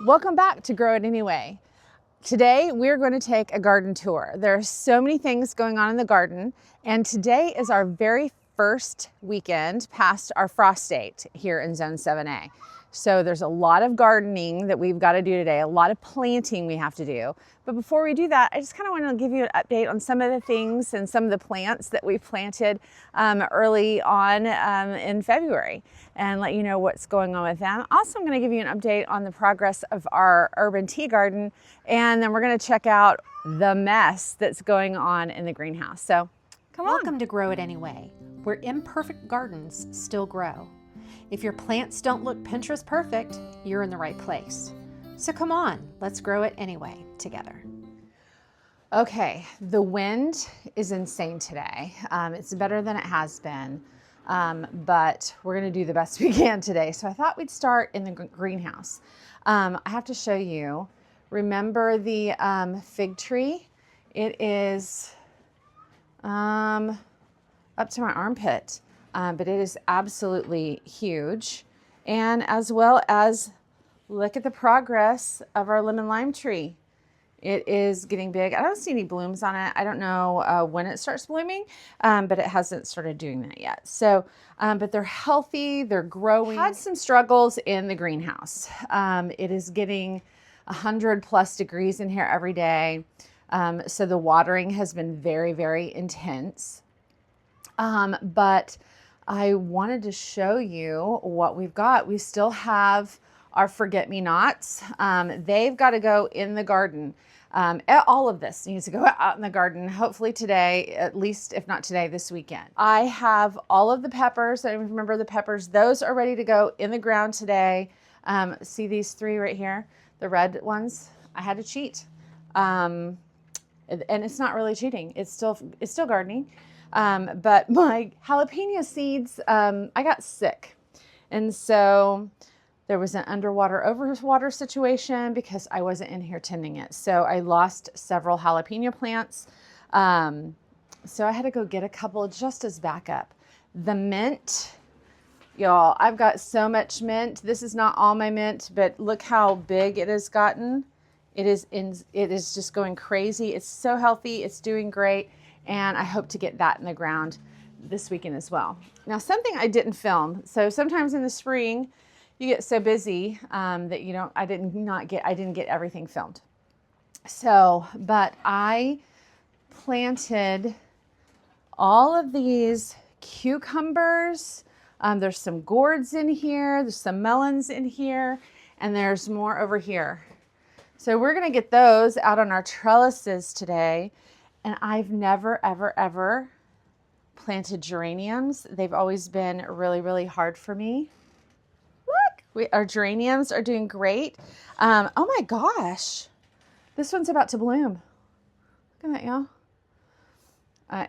Welcome back to Grow It Anyway. Today we're going to take a garden tour. There are so many things going on in the garden, and today is our very first weekend past our frost date here in Zone 7A. So there's a lot of gardening that we've got to do today, a lot of planting we have to do. But before we do that, I just kind of want to give you an update on some of the things and some of the plants that we planted early on in February and let you know what's going on with them. Also, I'm going to give you an update on the progress of our urban tea garden, and then we're going to check out the mess that's going on in the greenhouse. So come on. Welcome to Grow It Anyway, where imperfect gardens still grow. If your plants don't look Pinterest perfect, you're in the right place. So come on, let's grow it anyway together. Okay, the wind is insane today. It's better than it has been, but we're gonna do the best we can today. So I thought we'd start in the greenhouse. I have to show you, remember the fig tree? It is up to my armpit. But it is absolutely huge. And as well as look at the progress of our lemon lime tree. It is getting big. I don't see any blooms on it. I don't know when it starts blooming, but it hasn't started doing that yet. So, but they're healthy, they're growing. Had some struggles in the greenhouse. It is getting 100+ degrees in here every day. So the watering has been very, very intense. But I wanted to show you what we've got. We still have our forget-me-nots. They've got to go in the garden. All of this needs to go out in the garden, hopefully today, at least if not today, this weekend. I have all of the peppers. I remember the peppers. Those are ready to go in the ground today. See these 3 right here, the red ones? I had to cheat. And it's not really cheating. It's still gardening. But my jalapeno seeds, I got sick. And so there was an underwater overwater situation because I wasn't in here tending it. So I lost several jalapeno plants. So I had to go get a couple just as backup. The mint, y'all, I've got so much mint. This is not all my mint, but look how big it has gotten. It is just going crazy. It's so healthy. It's doing great. And I hope to get that in the ground this weekend as well. Now, something I didn't film. So sometimes in the spring, you get so busy that you don't. I didn't get everything filmed. So, but I planted all of these cucumbers. There's some gourds in here. There's some melons in here, and there's more over here. So we're gonna get those out on our trellises today. And I've never, ever, ever planted geraniums. They've always been really, really hard for me. Look, our geraniums are doing great. Oh my gosh, this one's about to bloom. Look at that, y'all.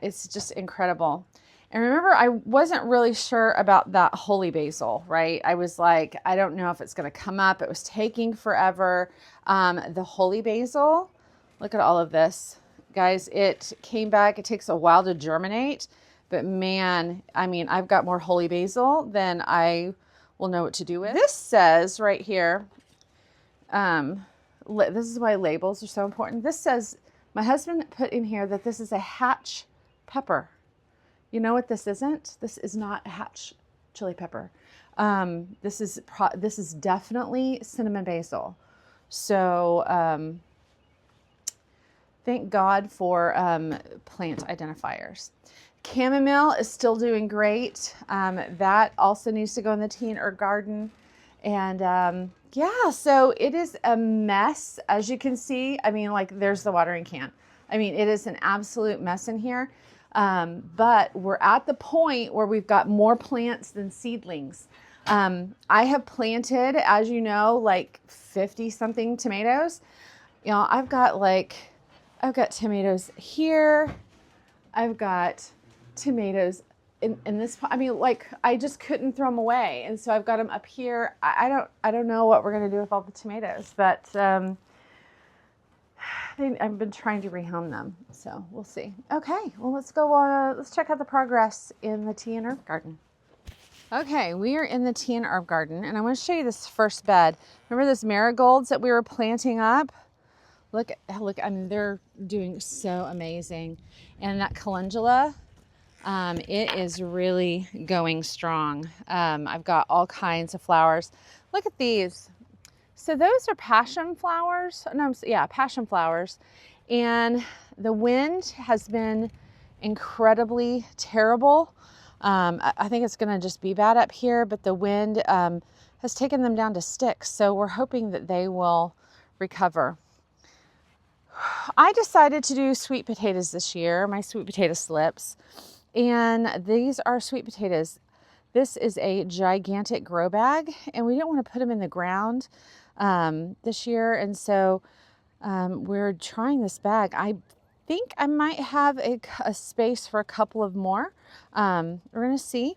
It's just incredible. And remember, I wasn't really sure about that holy basil, right? I was like, I don't know if it's gonna come up. It was taking forever. The holy basil, look at all of this. Guys, it came back. It takes a while to germinate, but man, I mean, I've got more holy basil than I will know what to do with. This says right here, this is why labels are so important. This says, my husband put in here that this is a hatch pepper. You know what this isn't? This is not a hatch chili pepper. This is definitely cinnamon basil. So, thank God for plant identifiers. Chamomile is still doing great. That also needs to go in the tea and herb garden. And yeah, so it is a mess, as you can see. I mean, like, there's the watering can. I mean, it is an absolute mess in here. But we're at the point where we've got more plants than seedlings. I have planted, as you know, like 50-something tomatoes. You know, I've got tomatoes here. I've got tomatoes in this. I mean, like, I just couldn't throw them away, and so I've got them up here. I don't know what we're gonna do with all the tomatoes, but I've been trying to rehome them, so we'll see. Okay, well, let's go. Let's check out the progress in the tea and herb garden. Okay, we are in the tea and herb garden, and I want to show you this first bed. Remember those marigolds that we were planting up? Look, I mean, they're doing so amazing. And that calendula, it is really going strong. I've got all kinds of flowers. Look at these. So those are passion flowers. No, yeah, passion flowers. And the wind has been incredibly terrible. I think it's going to just be bad up here, but the wind has taken them down to sticks. So we're hoping that they will recover. I decided to do sweet potatoes this year, my sweet potato slips. And these are sweet potatoes. This is a gigantic grow bag, and we didn't want to put them in the ground this year. And so we're trying this bag. I think I might have a space for a couple of more. We're going to see.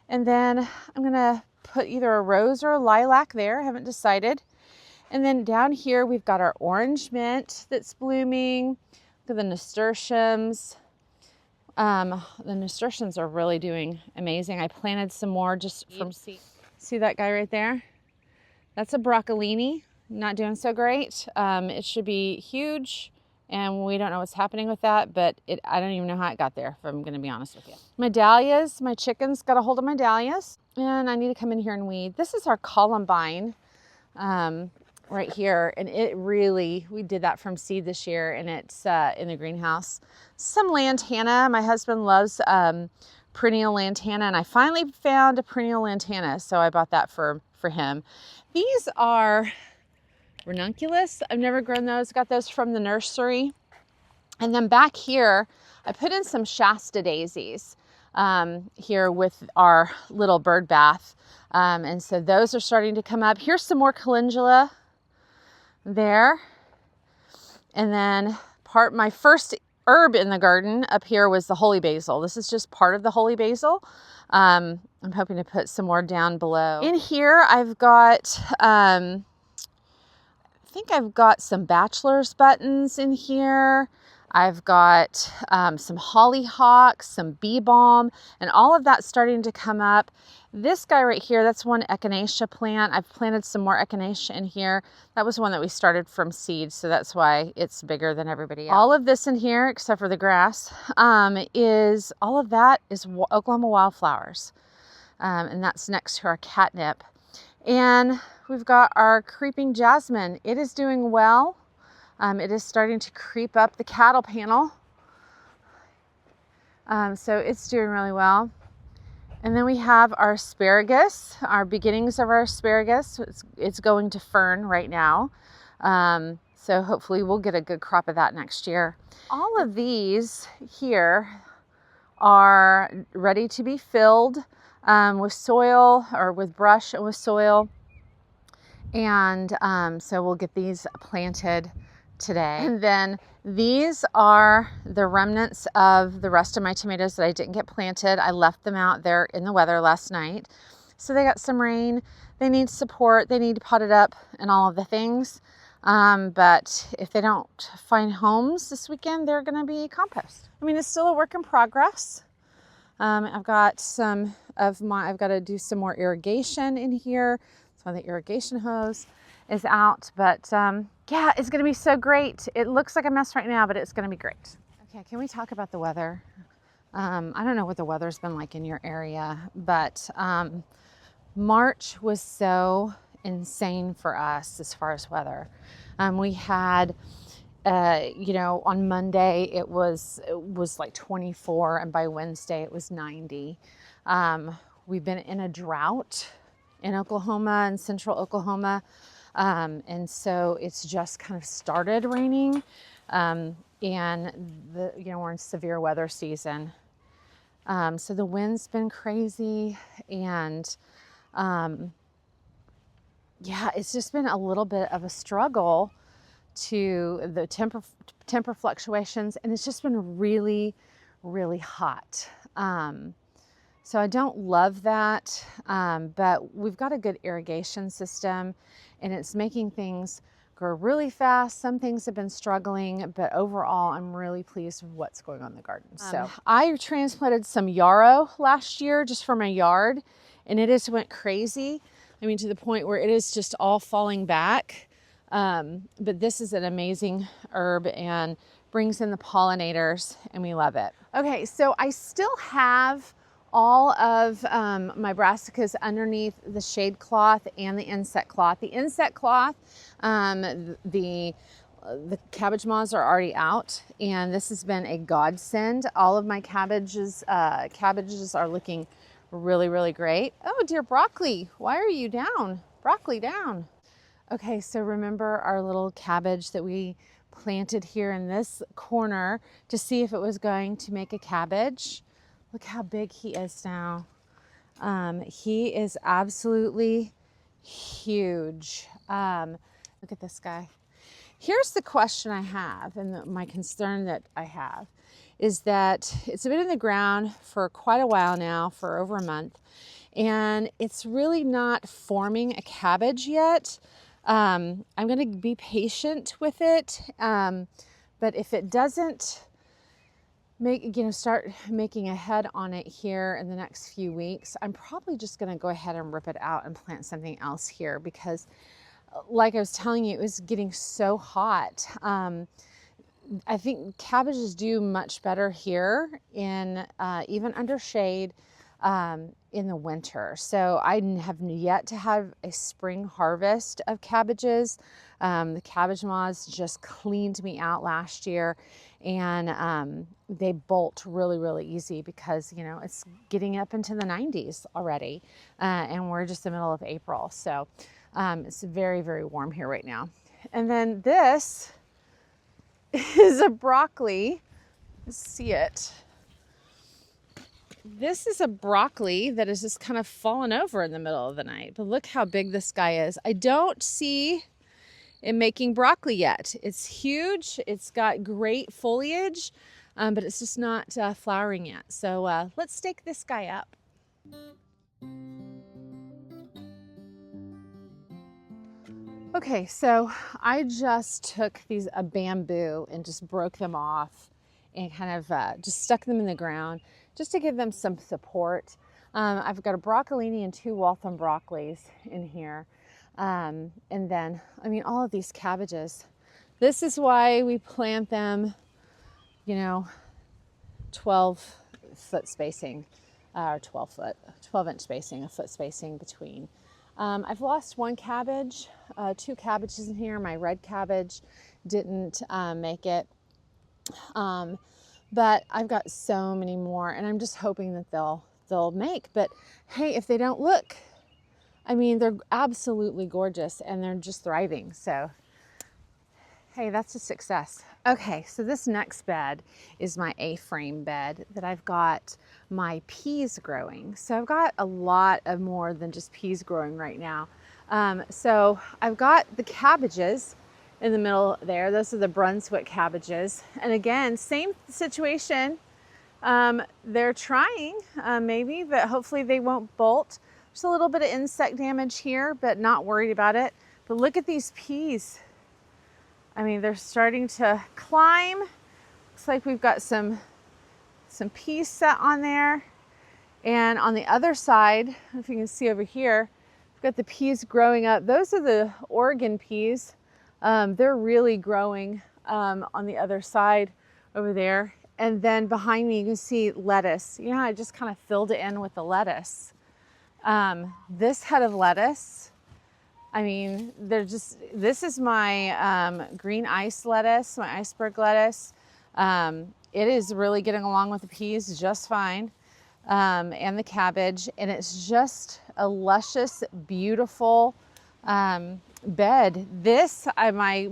And then I'm going to put either a rose or a lilac there. I haven't decided. And then down here, we've got our orange mint that's blooming. Look at the nasturtiums. The nasturtiums are really doing amazing. I planted some more just from seed. See that guy right there? That's a broccolini. Not doing so great. It should be huge, and we don't know what's happening with that, but I don't even know how it got there, if I'm going to be honest with you. My dahlias, my chickens got a hold of my dahlias, and I need to come in here and weed. This is our columbine right here, and we did that from seed this year, and it's in the greenhouse. Some lantana. My husband loves perennial lantana, and I finally found a perennial lantana, so I bought that for him. These are ranunculus. I've never grown those. Got those from the nursery. And then back here, I put in some Shasta daisies here with our little bird bath. And so those are starting to come up. Here's some more calendula there. And then my first herb in the garden up here was the holy basil. This is just part of the holy basil. I'm hoping to put some more down below. In here, I've got, I think I've got some bachelor's buttons in here. I've got some hollyhocks, some bee balm, and all of that's starting to come up. This guy right here, that's one echinacea plant. I've planted some more echinacea in here. That was one that we started from seed, so that's why it's bigger than everybody else. All of this in here, except for the grass, all of that is Oklahoma wildflowers. And that's next to our catnip. And we've got our creeping jasmine. It is doing well. It is starting to creep up the cattle panel. So it's doing really well. And then we have our asparagus, our beginnings of our asparagus. It's going to fern right now. So hopefully we'll get a good crop of that next year. All of these here are ready to be filled with soil, or with brush and with soil. And so we'll get these planted today. And then these are the remnants of the rest of my tomatoes that I didn't get planted. I left them out there in the weather last night. So they got some rain. They need support. They need potted up and all of the things. But if they don't find homes this weekend, they're going to be compost. I mean, it's still a work in progress. I've got I've got to do some more irrigation in here. So the irrigation hose is out, but yeah, it's going to be so great. It looks like a mess right now, but it's going to be great. Okay, can we talk about the weather? I don't know what the weather's been like in your area, but March was so insane for us as far as weather. We had, on Monday it was like 24, and by Wednesday it was 90. We've been in a drought in Oklahoma and central Oklahoma. And so it's just kind of started raining, and we're in severe weather season. So the wind's been crazy, and it's just been a little bit of a struggle to the temper fluctuations, and it's just been really, really hot. So I don't love that, but we've got a good irrigation system, and it's making things grow really fast. Some things have been struggling, but overall I'm really pleased with what's going on in the garden. So I transplanted some yarrow last year just for my yard, and it just went crazy. I mean, to the point where it is just all falling back. But this is an amazing herb and brings in the pollinators, and we love it. Okay, so I still have all of my brassicas underneath the shade cloth and the insect cloth. The insect cloth, the cabbage moths are already out, and this has been a godsend. All of my cabbages are looking really, really great. Oh dear, broccoli, why are you down? Broccoli down. Okay, so remember our little cabbage that we planted here in this corner to see if it was going to make a cabbage? Look how big he is now. He is absolutely huge. Look at this guy. Here's the question I have, and my concern that I have is that it's been in the ground for quite a while now, for over a month, and it's really not forming a cabbage yet. I'm going to be patient with it, but if it doesn't start making a head on it here in the next few weeks, I'm probably just going to go ahead and rip it out and plant something else here, because like I was telling you, it was getting so hot. I think cabbages do much better here in even under shade in the winter. So I have yet to have a spring harvest of cabbages. The cabbage moths just cleaned me out last year, and they bolt really, really easy because, you know, it's getting up into the 90s already, and we're just in the middle of April. So it's very, very warm here right now. And then this is a broccoli. Let's see it. This is a broccoli that is just kind of fallen over in the middle of the night. But look how big this guy is. I don't see it making broccoli yet. It's huge. It's got great foliage, but it's just not flowering yet. So let's stake this guy up. Okay, so I just took a bamboo and just broke them off and kind of just stuck them in the ground just to give them some support. I've got a broccolini and 2 Waltham broccolis in here. And then, I mean, all of these cabbages. This is why we plant them, 12-foot spacing, or 12-inch spacing, a foot spacing between. I've lost 1 cabbage, 2 cabbages in here. My red cabbage didn't make it. But I've got so many more, and I'm just hoping that they'll make. But hey, if they don't look, I mean, they're absolutely gorgeous and they're just thriving. So hey, that's a success. Okay, so this next bed is my A-frame bed that I've got my peas growing. So I've got a lot of more than just peas growing right now. So I've got the cabbages in the middle there. Those are the Brunswick cabbages. And again, same situation. They're trying maybe, but hopefully they won't bolt. There's a little bit of insect damage here, but not worried about it. But look at these peas. I mean, they're starting to climb. Looks like we've got some peas set on there. And on the other side, I don't know if you can see over here, we've got the peas growing up. Those are the Oregon peas. They're really growing on the other side over there. And then behind me, you can see lettuce. You know, I just kind of filled it in with the lettuce. This head of lettuce, I mean, this is my green ice lettuce, my iceberg lettuce. It is really getting along with the peas just fine, and the cabbage. And it's just a luscious, beautiful bed. This, my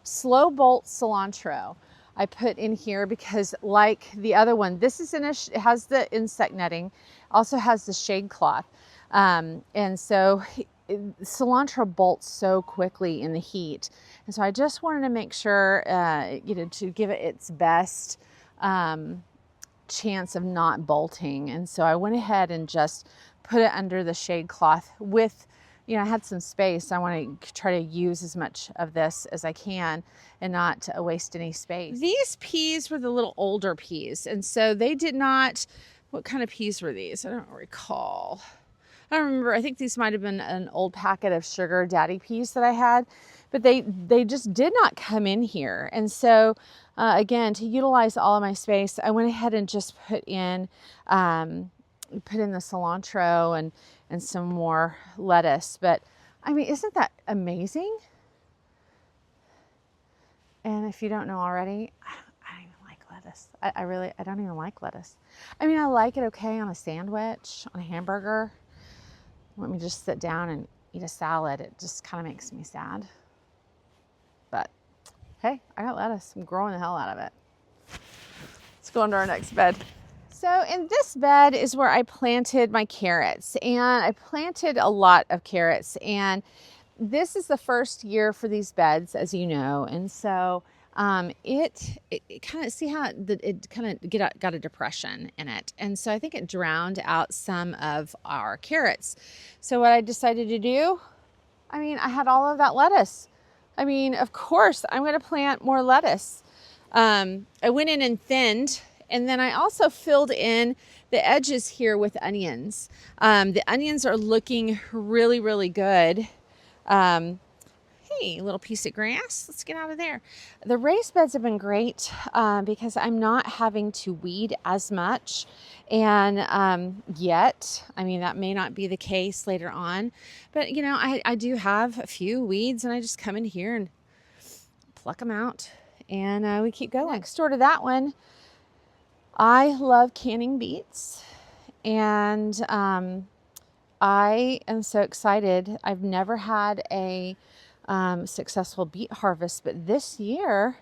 slow bolt cilantro, I put in here because, like the other one, this is it has the insect netting, also has the shade cloth. And so cilantro bolts so quickly in the heat. And so I just wanted to make sure, to give it its best chance of not bolting. And so I went ahead and just put it under the shade cloth with, I had some space. I want to try to use as much of this as I can and not waste any space. These peas were the little older peas. And so they did not What kind of peas were these? I don't recall. I don't remember. I think these might have been an old packet of sugar daddy peas that I had, but they just did not come in here. And so again, to utilize all of my space, I went ahead and just put in the cilantro and some more lettuce. But I mean, isn't that amazing? And if you don't know already, I don't even like lettuce. I don't even like lettuce. I mean, I like it okay on a sandwich, on a hamburger. Let me just sit down and eat a salad. It just kind of makes me sad. But hey, I got lettuce. I'm growing the hell out of it. Let's go into our next bed. So in this bed is where I planted my carrots, and I planted a lot of carrots, and this is the first year for these beds, as you know, and so it kind of, see how it kind of got a depression in it, and so I think it drowned out some of our carrots. So what I decided to do, I mean, I had all of that lettuce. I mean, of course, I'm going to plant more lettuce. I went in and thinned, and then I also filled in the edges here with onions. The onions are looking really, really good. Hey, little piece of grass. Let's get out of there. The raised beds have been great because I'm not having to weed as much. And yet, I mean, that may not be the case later on. But, you know, I do have a few weeds, and I just come in here and pluck them out. And we keep going. Next door to that one, I love canning beets. And I am so excited. I've never had a successful beet harvest, but this year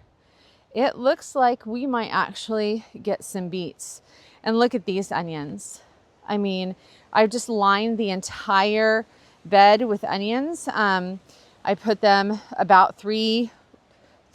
it looks like we might actually get some beets. And look at these onions. I mean, I've just lined the entire bed with onions. I put them about three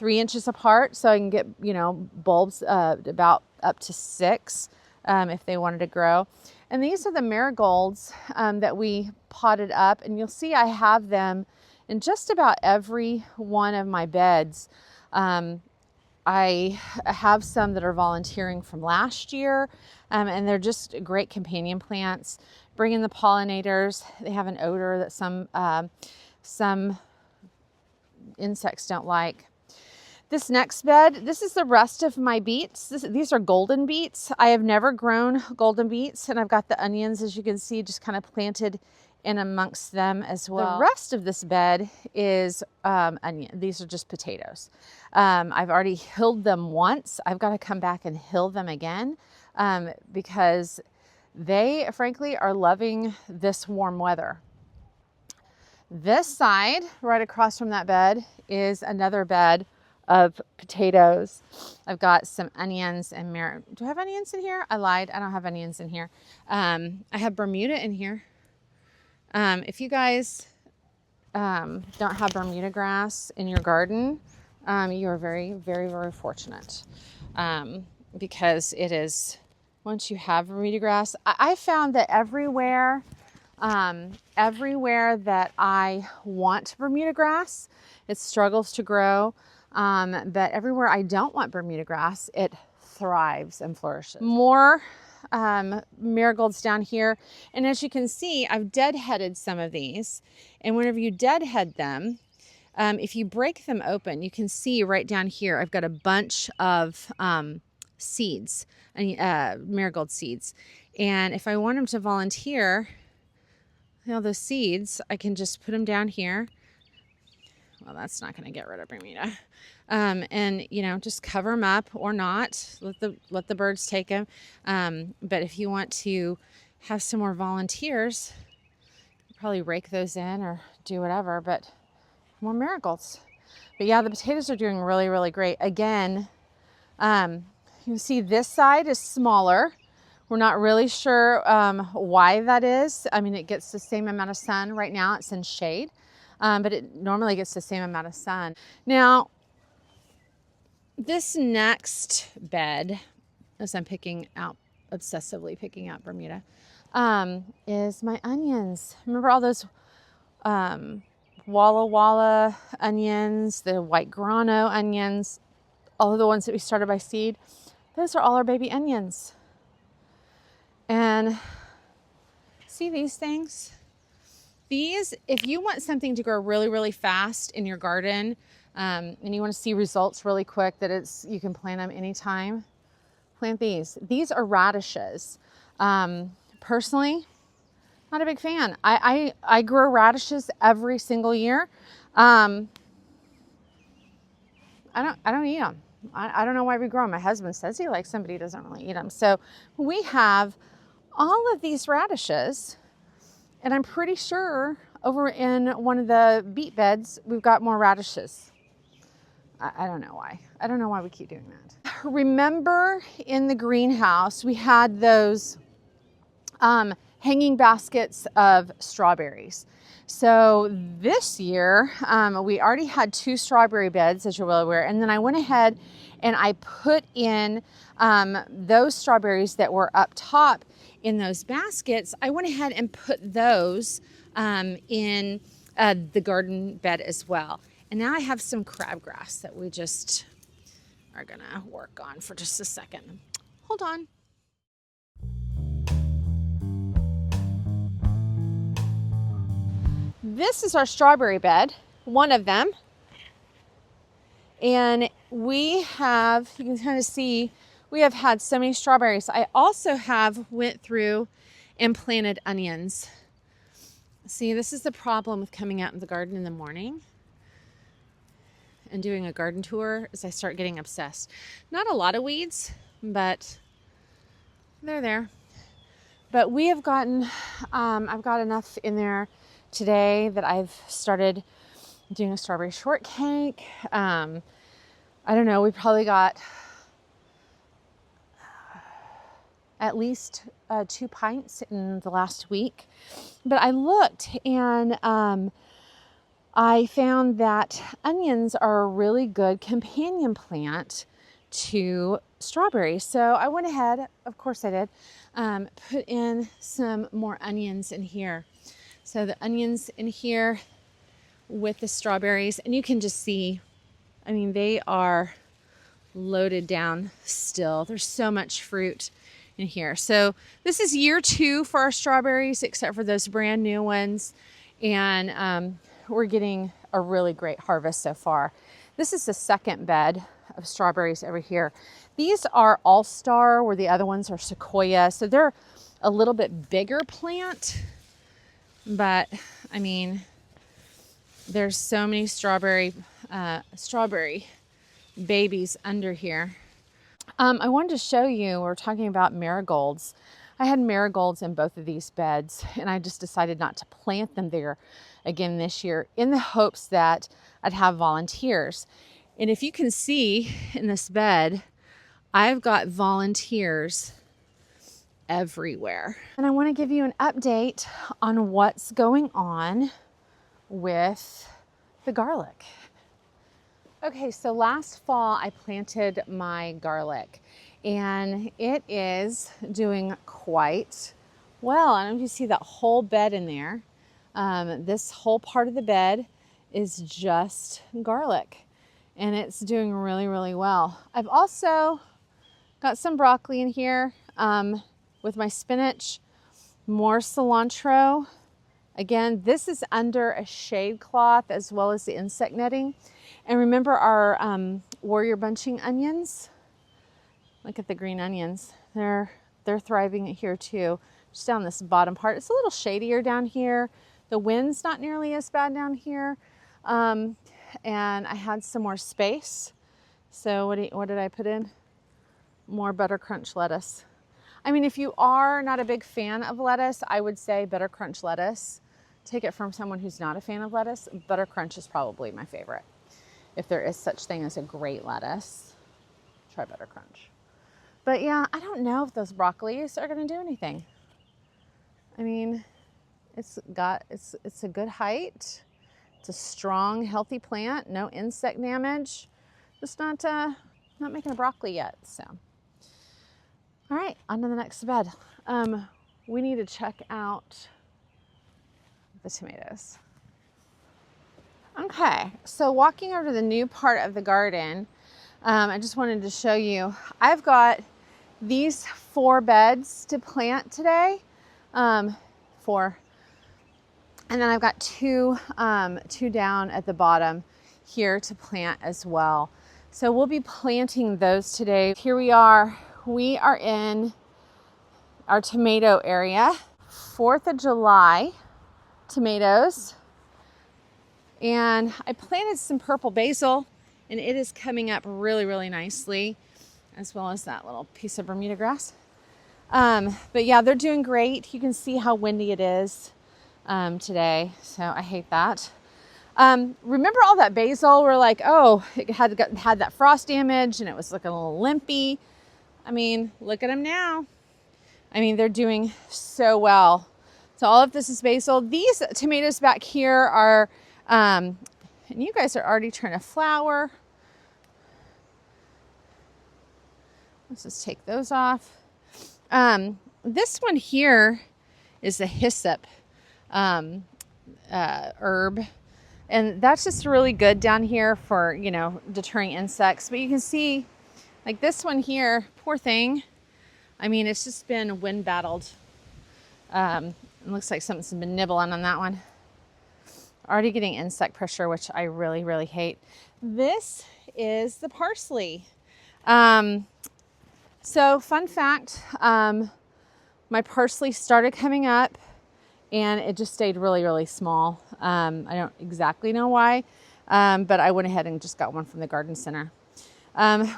inches apart so I can get, you know, bulbs about up to 6 if they wanted to grow. And these are the marigolds that we potted up, and you'll see I have them in just about every one of my beds. I have some that are volunteering from last year, and they're just great companion plants. Bring in the pollinators. They have an odor that some insects don't like. This next bed, this is the rest of my beets. These are golden beets. I have never grown golden beets, and I've got the onions, as you can see, just kind of planted in amongst them as well. The rest of this bed is onion. These are just potatoes. I've already hilled them once. I've got to come back and hill them again because they, frankly, are loving this warm weather. This side, right across from that bed, is another bed of potatoes. I've got some onions and do I have onions in here? I lied. I don't have onions in here. I have Bermuda in here. If you guys don't have Bermuda grass in your garden, you are very, very, very fortunate because it is, once you have Bermuda grass, I found that everywhere that I want Bermuda grass, it struggles to grow. But everywhere I don't want Bermuda grass, it thrives and flourishes. More marigolds down here. And as you can see, I've deadheaded some of these. And whenever you deadhead them, if you break them open, you can see right down here, I've got a bunch of seeds, marigold seeds. And if I want them to volunteer, you know, those seeds, I can just put them down here. Well, that's not going to get rid of Bermuda. And, you know, just cover them up or not. Let the birds take them. But if you want to have some more volunteers, probably rake those in or do whatever. But more marigolds. But yeah, the potatoes are doing really, really great. Again, you see this side is smaller. We're not really sure why that is. I mean, it gets the same amount of sun. Right now it's in shade. But it normally gets the same amount of sun. Now, this next bed, as I'm obsessively picking out Bermuda, is my onions. Remember all those Walla Walla onions, the white grano onions, all of the ones that we started by seed? Those are all our baby onions. And see these things? These, if you want something to grow really, really fast in your garden, and you want to see results really quick, that you can plant them anytime, plant these. These are radishes. Personally, not a big fan. I grow radishes every single year. I don't eat them. I don't know why we grow them. My husband says he likes them, but he doesn't really eat them. So we have all of these radishes, and I'm pretty sure over in one of the beet beds, we've got more radishes. I don't know why. I don't know why we keep doing that. Remember in the greenhouse, we had those hanging baskets of strawberries. So this year, we already had 2 strawberry beds, as you're well aware, and then I went ahead and I put in those strawberries that were up top in those baskets. I went ahead and put those in the garden bed as well. And now I have some crabgrass that we just are gonna work on for just a second. Hold on. This is our strawberry bed, one of them. And we have, you can kind of see, we have had so many strawberries. I also have went through and planted onions. See, this is the problem with coming out in the garden in the morning and doing a garden tour, is I start getting obsessed. Not a lot of weeds, but they're there. But we have gotten, I've got enough in there today that I've started doing a strawberry shortcake. I don't know, we probably got at least 2 pints in the last week. But I looked and I found that onions are a really good companion plant to strawberries. So I went ahead, of course I did, put in some more onions in here. So the onions in here with the strawberries, and you can just see, I mean, they are loaded down still. There's so much fruit in here. So this is year 2 for our strawberries, except for those brand new ones. And we're getting a really great harvest so far. This is the second bed of strawberries over here. These are All-Star, where the other ones are Sequoia. So they're a little bit bigger plant, but I mean, there's so many strawberry babies under here. I wanted to show you, we're talking about marigolds. I had marigolds in both of these beds, and I just decided not to plant them there again this year in the hopes that I'd have volunteers. And if you can see in this bed, I've got volunteers everywhere. And I want to give you an update on what's going on with the garlic. Okay, so last fall I planted my garlic and it is doing quite well. I don't know if you see that whole bed in there. This whole part of the bed is just garlic and it's doing really, really well. I've also got some broccoli in here with my spinach, more cilantro. Again, this is under a shade cloth as well as the insect netting. And remember our warrior bunching onions? Look at the green onions. They're thriving here too. Just down this bottom part. It's a little shadier down here. The wind's not nearly as bad down here. And I had some more space. So what did I put in? More butter crunch lettuce. I mean, if you are not a big fan of lettuce, I would say butter crunch lettuce. Take it from someone who's not a fan of lettuce. Butter crunch is probably my favorite. If there is such thing as a great lettuce, try butter crunch. But yeah, I don't know if those broccolis are gonna do anything. I mean, it's a good height. It's a strong, healthy plant, no insect damage. Just not making a broccoli yet, so. All right, on to the next bed. We need to check out the tomatoes. Okay, so walking over to the new part of the garden, I just wanted to show you, I've got these 4 beds to plant today. 4. And then I've got two down at the bottom here to plant as well. So we'll be planting those today. Here we are in our tomato area. 4th of July tomatoes. And I planted some purple basil and it is coming up really, really nicely, as well as that little piece of Bermuda grass. But yeah, they're doing great. You can see how windy it is today, so I hate that. Remember all that basil? We're like, oh, it had that frost damage and it was looking a little limpy. I mean, look at them now. I mean, they're doing so well. So all of this is basil. These tomatoes back here are, and you guys are already trying to flower. Let's just take those off. This one here is a hyssop herb. And that's just really good down here for, you know, deterring insects. But you can see, like this one here, poor thing. I mean, it's just been wind battled. It looks like something's been nibbling on that one. Already getting insect pressure, which I really, really hate. This is the parsley. So fun fact, my parsley started coming up and it just stayed really, really small. I don't exactly know why, but I went ahead and just got one from the garden center.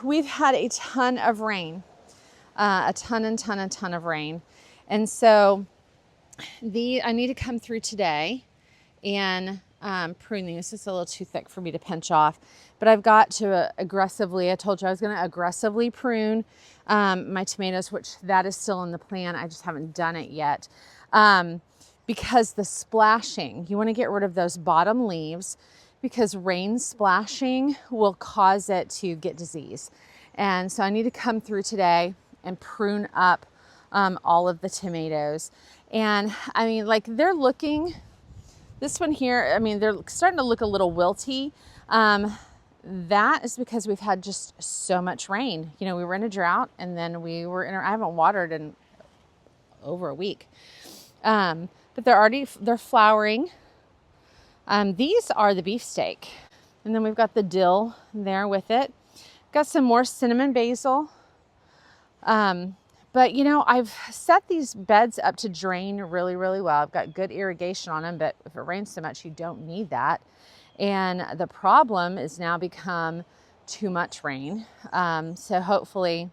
We've had a ton of rain, a ton of rain. And so I need to come through today and prune these. It's a little too thick for me to pinch off, but I've got to aggressively, I told you I was going to aggressively prune my tomatoes, which that is still in the plan. I just haven't done it yet. Because the splashing, you want to get rid of those bottom leaves because rain splashing will cause it to get disease. And so I need to come through today and prune up all of the tomatoes. And I mean, like they're looking, this one here, I mean, they're starting to look a little wilty. That is because we've had just so much rain. You know, we were in a drought and then I haven't watered in over a week. But they're flowering. These are the beefsteak. And then we've got the dill there with it. Got some more cinnamon basil. But you know, I've set these beds up to drain really, really well. I've got good irrigation on them, but if it rains so much, you don't need that. And the problem is now become too much rain. So hopefully,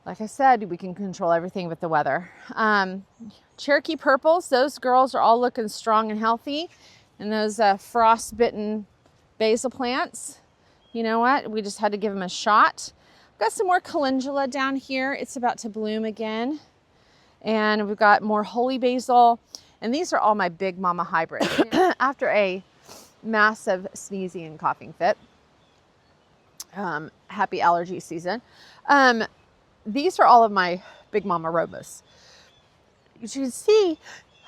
like I said, we can control everything but the weather. Cherokee purples, those girls are all looking strong and healthy. And those frost-bitten basil plants, you know what? We just had to give them a shot. Got some more calendula down here. It's about to bloom again. And we've got more holy basil. And these are all my big mama hybrids. After a massive sneezing and coughing fit, happy allergy season. These are all of my big mama robus. You can see,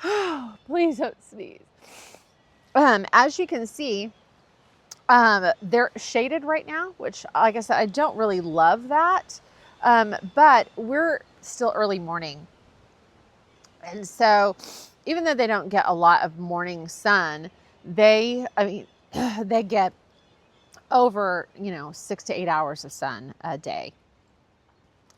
oh, please don't sneeze. As you can see, they're shaded right now, which, like I said, I don't really love that. But we're still early morning. And so even though they don't get a lot of morning sun, they get over, 6 to 8 hours of sun a day.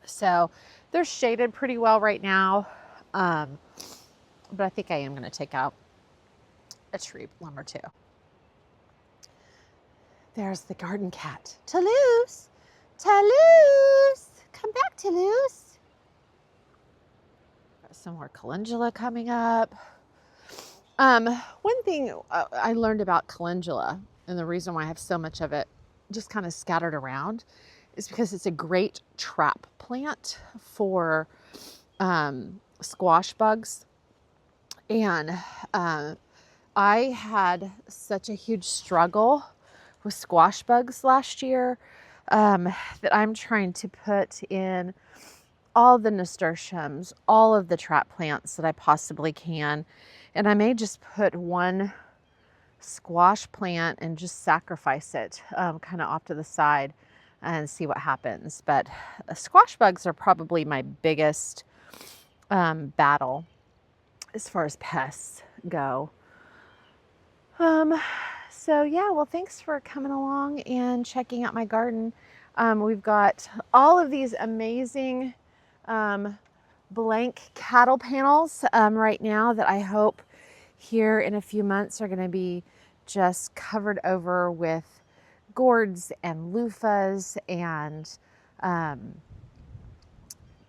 So they're shaded pretty well right now. But I think I am going to take out a tree limb or two. There's the garden cat. Toulouse! Toulouse! Come back, Toulouse! Got some more calendula coming up. One thing I learned about calendula, and the reason why I have so much of it just kind of scattered around, is because it's a great trap plant for squash bugs. And I had such a huge struggle with squash bugs last year that I'm trying to put in all the nasturtiums, all of the trap plants that I possibly can. And I may just put one squash plant and just sacrifice it kind of off to the side and see what happens. But squash bugs are probably my biggest battle as far as pests go. So yeah, well, thanks for coming along and checking out my garden. We've got all of these amazing blank cattle panels right now that I hope here in a few months are going to be just covered over with gourds and loofahs and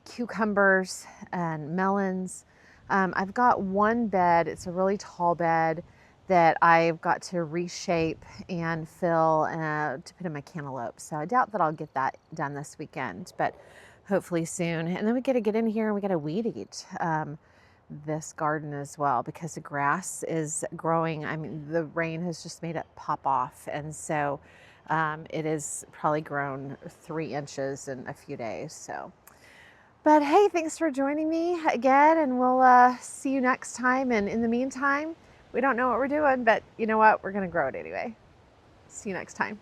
cucumbers and melons. I've got one bed, it's a really tall bed that I've got to reshape and fill to put in my cantaloupe. So I doubt that I'll get that done this weekend, but hopefully soon. And then we got to get in here and we got to weed eat this garden as well, because the grass is growing. I mean, the rain has just made it pop off. And so it has probably grown 3 inches in a few days. So, but hey, thanks for joining me again, and we'll see you next time. And in the meantime, we don't know what we're doing, but you know what? We're going to grow it anyway. See you next time.